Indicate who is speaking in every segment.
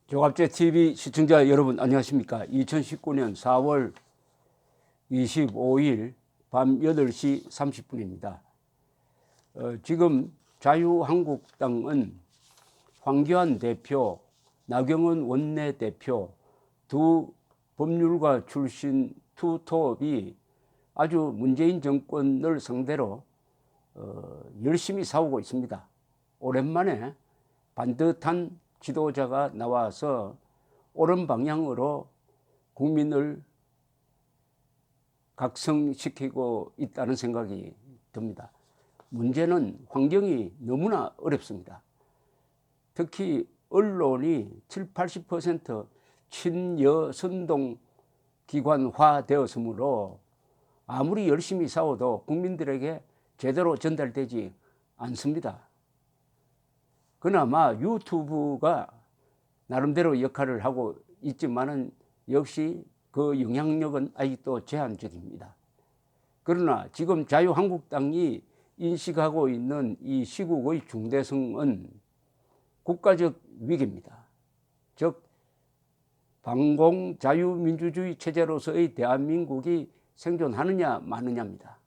Speaker 1: 조갑제 TV 시청자 여러분 안녕하십니까? 2019년 4월 25일 밤 8시 30분입니다. 지금 자유한국당은 황교안 대표, 나경원 원내대표 두 법률가 출신 투톱이 아주 문재인 정권을 상대로 열심히 싸우고 있습니다. 오랜만에 반듯한 지도자가 나와서 옳은 방향으로 국민을 각성시키고 있다는 생각이 듭니다. 문제는 환경이 너무나 어렵습니다. 특히 언론이 70~80% 친여선동 기관화 되었으므로 아무리 열심히 싸워도 국민들에게 제대로 전달되지 않습니다. 그나마 유튜브가 나름대로 역할을 하고 있지만은 역시 그 영향력은 아직도 제한적입니다. 그러나 지금 자유한국당이 인식하고 있는 이 시국의 중대성은 국가적 위기입니다. 즉 반공 자유민주주의 체제로서의 대한민국이 생존하느냐 마느냐입니다.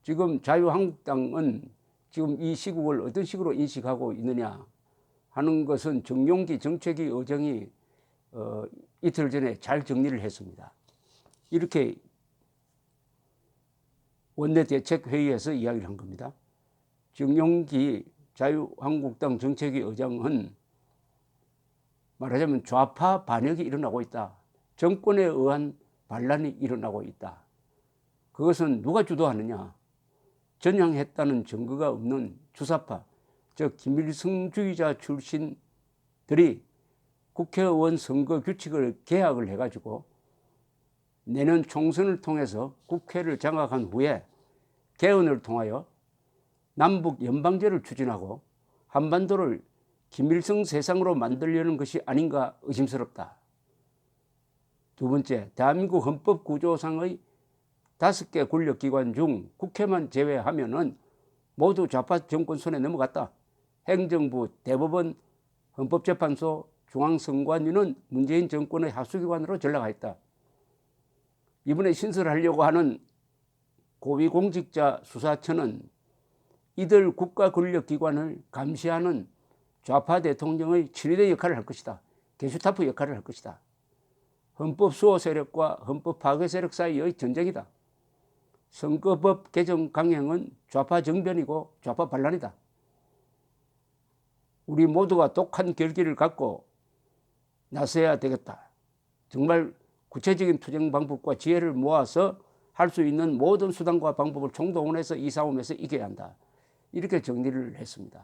Speaker 1: 지금 자유한국당은 지금 이 시국을 어떤 식으로 인식하고 있느냐 하는 것은 정용기 정책위 의장이 이틀 전에 잘 정리를 했습니다. 이렇게 원내대책회의에서 이야기를 한 겁니다. 정용기 자유한국당 정책위 의장은 말하자면 좌파 반역이 일어나고 있다. 정권에 의한 반란이 일어나고 있다. 그것은 누가 주도하느냐? 전향했다는 증거가 없는 주사파, 즉 김일성주의자 출신들이 국회의원 선거 규칙을 개혁을 해가지고 내년 총선을 통해서 국회를 장악한 후에 개헌을 통하여 남북 연방제를 추진하고 한반도를 김일성 세상으로 만들려는 것이 아닌가 의심스럽다. 두 번째, 대한민국 헌법구조상의 5개 권력기관 중 국회만 제외하면은 모두 좌파 정권 손에 넘어갔다. 행정부, 대법원, 헌법재판소, 중앙선관위는 문재인 정권의 하수기관으로 전락하였다. 이번에 신설하려고 하는 고위공직자 수사처는 이들 국가 권력기관을 감시하는 좌파 대통령의 친위대 역할을 할 것이다. 게슈타프 역할을 할 것이다. 헌법 수호 세력과 헌법 파괴 세력 사이의 전쟁이다. 선거법 개정 강행은 좌파 정변이고 좌파 반란이다. 우리 모두가 독한 결기를 갖고 나서야 되겠다. 정말 구체적인 투쟁 방법과 지혜를 모아서 할 수 있는 모든 수단과 방법을 총동원해서 이 싸움에서 이겨야 한다. 이렇게 정리를 했습니다.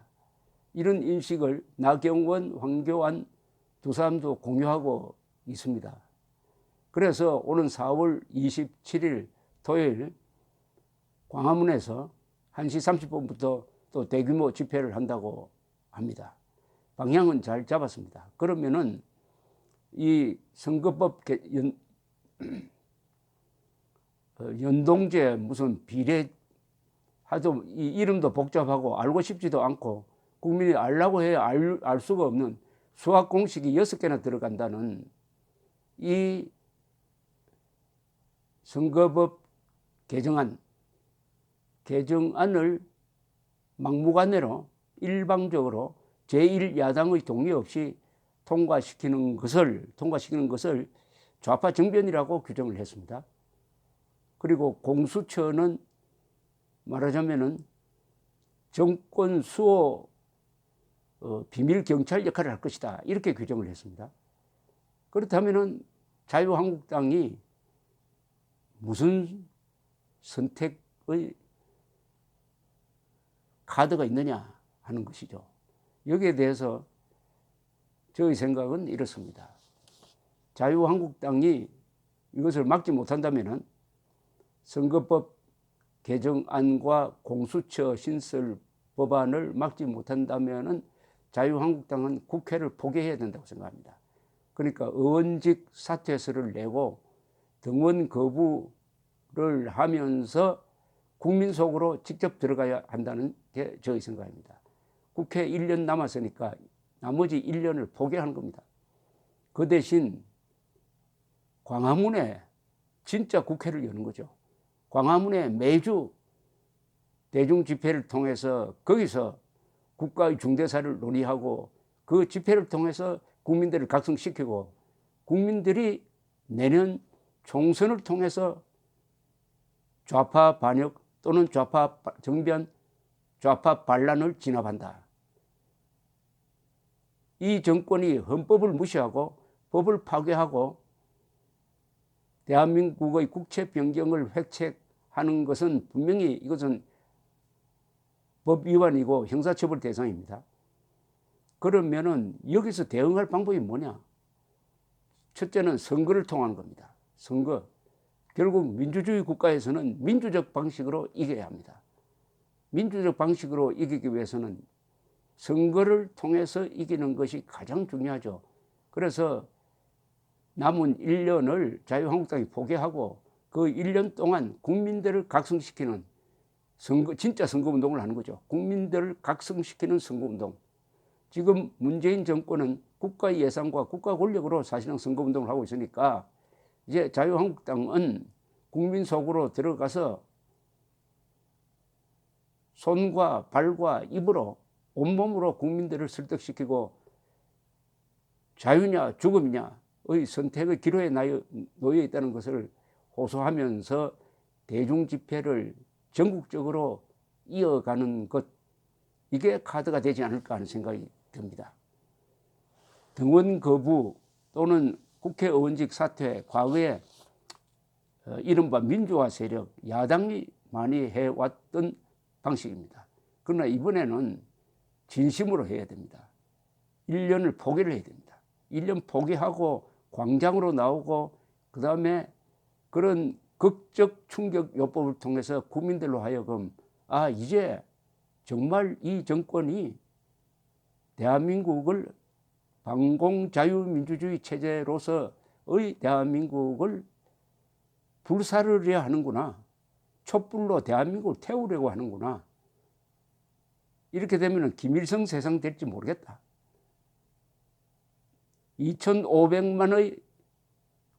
Speaker 1: 이런 인식을 나경원, 황교안 두 사람도 공유하고 있습니다. 그래서 오는 4월 27일 토요일 광화문에서 1시 30분부터 또 대규모 집회를 한다고 합니다. 방향은 잘 잡았습니다. 그러면은 이 선거법 연동제 무슨 비례 하도 이 이름도 복잡하고 알고 싶지도 않고 국민이 알라고 해야 알 수가 없는 수학 공식이 6개나 들어간다는 이 선거법 개정안을 막무가내로 일방적으로 제1야당의 동의 없이 통과시키는 것을 좌파 정변이라고 규정을 했습니다. 그리고 공수처는 말하자면은 정권 수호 비밀 경찰 역할을 할 것이다. 이렇게 규정을 했습니다. 그렇다면은 자유한국당이 무슨 선택의 카드가 있느냐 하는 것이죠. 여기에 대해서 저의 생각은 이렇습니다. 자유한국당이 이것을 막지 못한다면은 선거법 개정안과 공수처 신설 법안을 막지 못한다면은 자유한국당은 국회를 포기해야 된다고 생각합니다. 그러니까 의원직 사퇴서를 내고 등원 거부를 하면서 국민 속으로 직접 들어가야 한다는 게 저의 생각입니다. 국회 1년 남았으니까 나머지 1년을 포기하는 겁니다. 그 대신 광화문에 진짜 국회를 여는 거죠. 광화문에 매주 대중 집회를 통해서 거기서 국가의 중대사를 논의하고 그 집회를 통해서 국민들을 각성시키고 국민들이 내년 총선을 통해서 좌파 반역 또는 좌파 정변, 좌파 반란을 진압한다. 이 정권이 헌법을 무시하고 법을 파괴하고 대한민국의 국채 변경을 획책하는 것은 분명히 이것은 법 위반이고 형사처벌 대상입니다. 그러면은 여기서 대응할 방법이 뭐냐? 첫째는 선거를 통하는 겁니다. 선거. 결국 민주주의 국가에서는 민주적 방식으로 이겨야 합니다. 민주적 방식으로 이기기 위해서는 선거를 통해서 이기는 것이 가장 중요하죠. 그래서 남은 1년을 자유한국당이 포기하고 그 1년 동안 국민들을 각성시키는 선거, 진짜 선거운동을 하는 거죠. 국민들을 각성시키는 선거운동. 지금 문재인 정권은 국가 예산과 국가 권력으로 사실상 선거운동을 하고 있으니까 이제 자유한국당은 국민 속으로 들어가서 손과 발과 입으로 온몸으로 국민들을 설득시키고 자유냐 죽음이냐의 선택의 기로에 놓여 있다는 것을 호소하면서 대중집회를 전국적으로 이어가는 것, 이게 카드가 되지 않을까 하는 생각이 듭니다. 등원 거부 또는 국회의원직 사퇴, 과거에 이른바 민주화 세력, 야당이 많이 해왔던 방식입니다. 그러나 이번에는 진심으로 해야 됩니다. 1년을 포기를 해야 됩니다. 1년 포기하고 광장으로 나오고 그 다음에 그런 극적 충격 요법을 통해서 국민들로 하여금 이제 정말 이 정권이 대한민국을 반공자유민주주의 체제로서의 대한민국을 불사르려 하는구나. 촛불로 대한민국을 태우려고 하는구나. 이렇게 되면 김일성 세상 될지 모르겠다. 2,500만의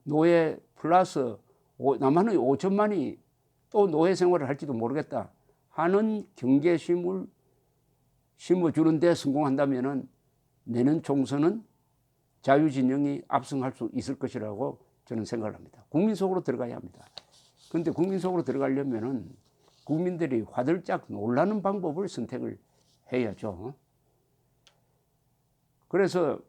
Speaker 1: 노예 플러스 남한의 5천만이 또 노예 생활을 할지도 모르겠다 하는 경계심을 심어주는 데 성공한다면 내년 총선은 자유진영이 압승할 수 있을 것이라고 저는 생각을 합니다. 국민 속으로 들어가야 합니다. 그런데 국민 속으로 들어가려면 국민들이 화들짝 놀라는 방법을 선택을 해야죠. 그래서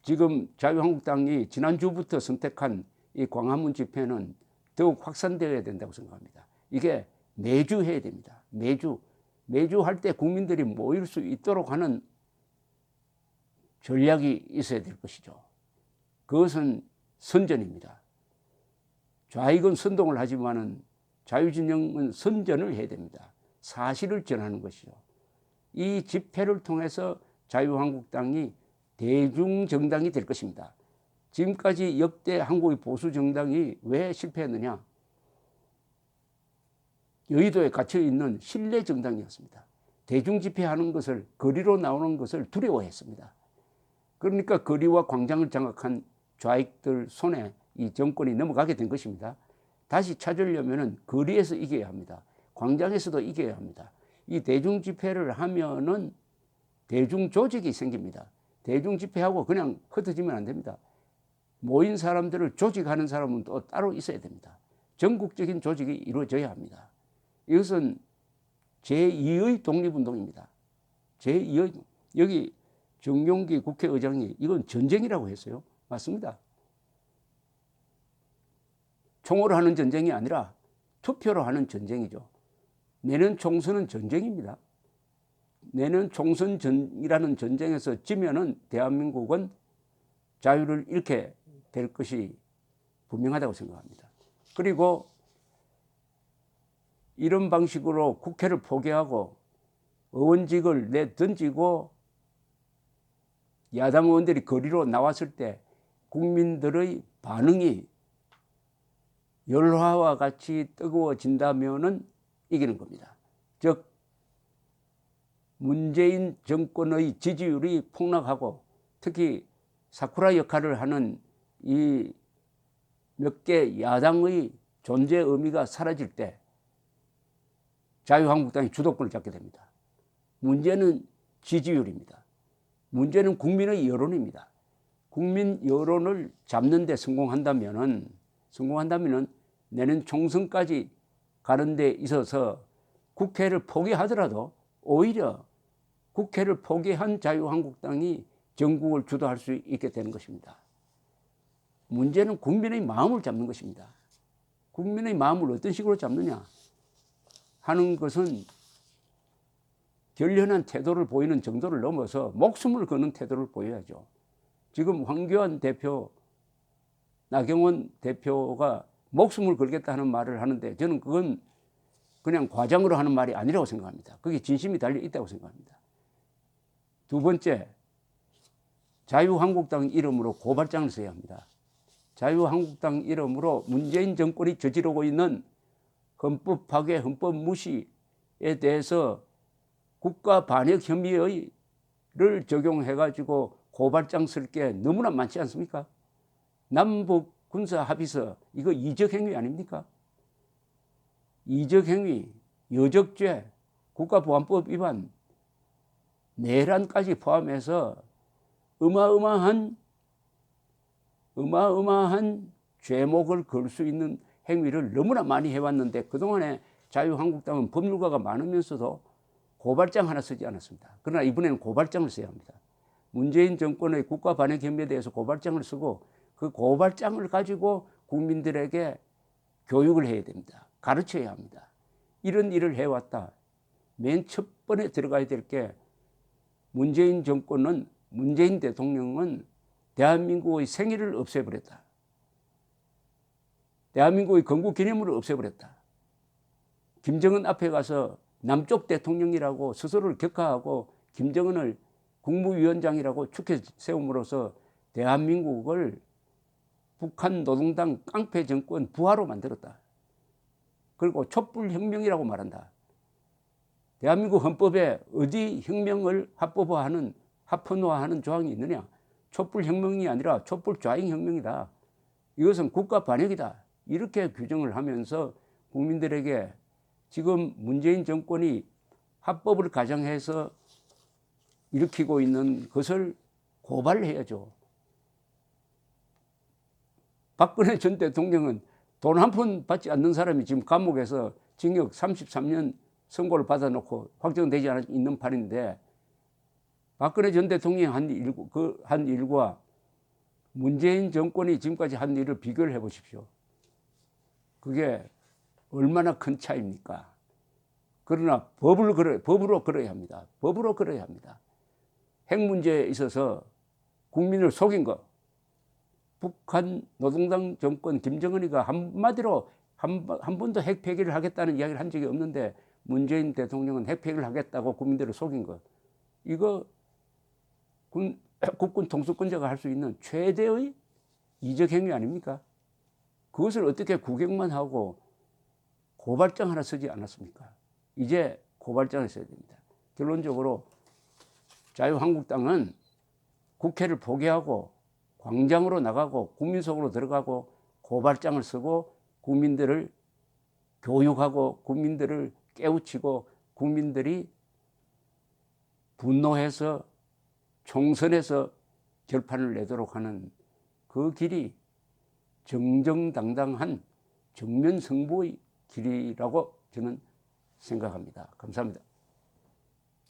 Speaker 1: 지금 자유한국당이 지난주부터 선택한 이 광화문 집회는 더욱 확산되어야 된다고 생각합니다. 이게 매주 해야 됩니다. 매주 할 때 국민들이 모일 수 있도록 하는 전략이 있어야 될 것이죠. 그것은 선전입니다. 좌익은 선동을 하지만은 자유진영은 선전을 해야 됩니다. 사실을 전하는 것이죠. 이 집회를 통해서 자유한국당이 대중정당이 될 것입니다. 지금까지 역대 한국의 보수정당이 왜 실패했느냐? 여의도에 갇혀있는 실내정당이었습니다. 대중집회하는 것을, 거리로 나오는 것을 두려워했습니다. 그러니까 거리와 광장을 장악한 좌익들 손에 이 정권이 넘어가게 된 것입니다. 다시 찾으려면 거리에서 이겨야 합니다. 광장에서도 이겨야 합니다. 이 대중집회를 하면은 대중조직이 생깁니다. 대중집회하고 그냥 흩어지면 안 됩니다. 모인 사람들을 조직하는 사람은 또 따로 있어야 됩니다. 전국적인 조직이 이루어져야 합니다. 이것은 제2의 독립운동입니다. 제2의, 여기 정용기 국회의장이 이건 전쟁이라고 했어요. 맞습니다. 총으로 하는 전쟁이 아니라 투표로 하는 전쟁이죠. 내년 총선은 전쟁입니다. 내년 총선이라는 전쟁에서 지면은 대한민국은 자유를 잃게 될 것이 분명하다고 생각합니다. 그리고 이런 방식으로 국회를 포기하고 의원직을 내던지고 야당 의원들이 거리로 나왔을 때 국민들의 반응이 열화와 같이 뜨거워진다면은 이기는 겁니다. 즉 문재인 정권의 지지율이 폭락하고 특히 사쿠라 역할을 하는 이 몇 개 야당의 존재 의미가 사라질 때 자유한국당이 주도권을 잡게 됩니다. 문제는 지지율입니다. 문제는 국민의 여론입니다. 국민 여론을 잡는 데 성공한다면은 내년 총선까지 가는 데 있어서 국회를 포기하더라도 오히려 국회를 포기한 자유한국당이 전국을 주도할 수 있게 되는 것입니다. 문제는 국민의 마음을 잡는 것입니다. 국민의 마음을 어떤 식으로 잡느냐 하는 것은 결연한 태도를 보이는 정도를 넘어서 목숨을 거는 태도를 보여야죠. 지금 황교안 대표, 나경원 대표가 목숨을 걸겠다는 말을 하는데 저는 그건 그냥 과장으로 하는 말이 아니라고 생각합니다. 그게 진심이 달려 있다고 생각합니다. 두 번째, 자유한국당 이름으로 고발장을 써야 합니다. 자유한국당 이름으로 문재인 정권이 저지르고 있는 헌법 파괴, 헌법 무시에 대해서 국가 반역 혐의를 적용해가지고 고발장 쓸 게 너무나 많지 않습니까? 남북 군사 합의서 이거 이적행위 아닙니까? 이적행위, 여적죄, 국가보안법 위반, 내란까지 포함해서 어마어마한 죄목을 걸 수 있는 행위를 너무나 많이 해왔는데 그동안에 자유한국당은 법률가가 많으면서도 고발장 하나 쓰지 않았습니다. 그러나 이번에는 고발장을 써야 합니다. 문재인 정권의 국가 반역 혐의에 대해서 고발장을 쓰고 그 고발장을 가지고 국민들에게 교육을 해야 됩니다. 가르쳐야 합니다. 이런 일을 해왔다. 맨 첫 번에 들어가야 될 게 문재인 대통령은 대한민국의 생일을 없애버렸다. 대한민국의 건국기념물을 없애버렸다. 김정은 앞에 가서 남쪽 대통령이라고 스스로를 격하하고 김정은을 국무위원장이라고 축해 세움으로써 대한민국을 북한 노동당 깡패 정권 부하로 만들었다. 그리고 촛불혁명이라고 말한다. 대한민국 헌법에 어디 혁명을 합헌화하는 조항이 있느냐? 촛불혁명이 아니라 촛불좌잉혁명이다. 이것은 국가 반역이다. 이렇게 규정을 하면서 국민들에게 지금 문재인 정권이 합법을 가장해서 일으키고 있는 것을 고발해야죠. 박근혜 전 대통령은 돈 한 푼 받지 않는 사람이 지금 감옥에서 징역 33년 선고를 받아놓고 확정되지 않는 판인데 박근혜 전 대통령이 한 일과 문재인 정권이 지금까지 한 일을 비교를 해보십시오. 그게 얼마나 큰 차이입니까? 그러나 법으로 걸어야 합니다. 법으로 걸어야 합니다. 핵 문제에 있어서 국민을 속인 거, 북한 노동당 정권 김정은이가 한마디로 한 번도 핵 폐기를 하겠다는 이야기를 한 적이 없는데 문재인 대통령은 핵 폐기를 하겠다고 국민들을 속인 거, 이거 국군 통수권자가 할 수 있는 최대의 이적행위 아닙니까? 그것을 어떻게 구경만 하고 고발장 하나 쓰지 않았습니까? 이제 고발장을 써야 됩니다. 결론적으로 자유한국당은 국회를 포기하고 광장으로 나가고 국민 속으로 들어가고 고발장을 쓰고 국민들을 교육하고 국민들을 깨우치고 국민들이 분노해서 총선에서 결판을 내도록 하는 그 길이 정정당당한 정면 승부의 길이라고 저는 생각합니다. 감사합니다.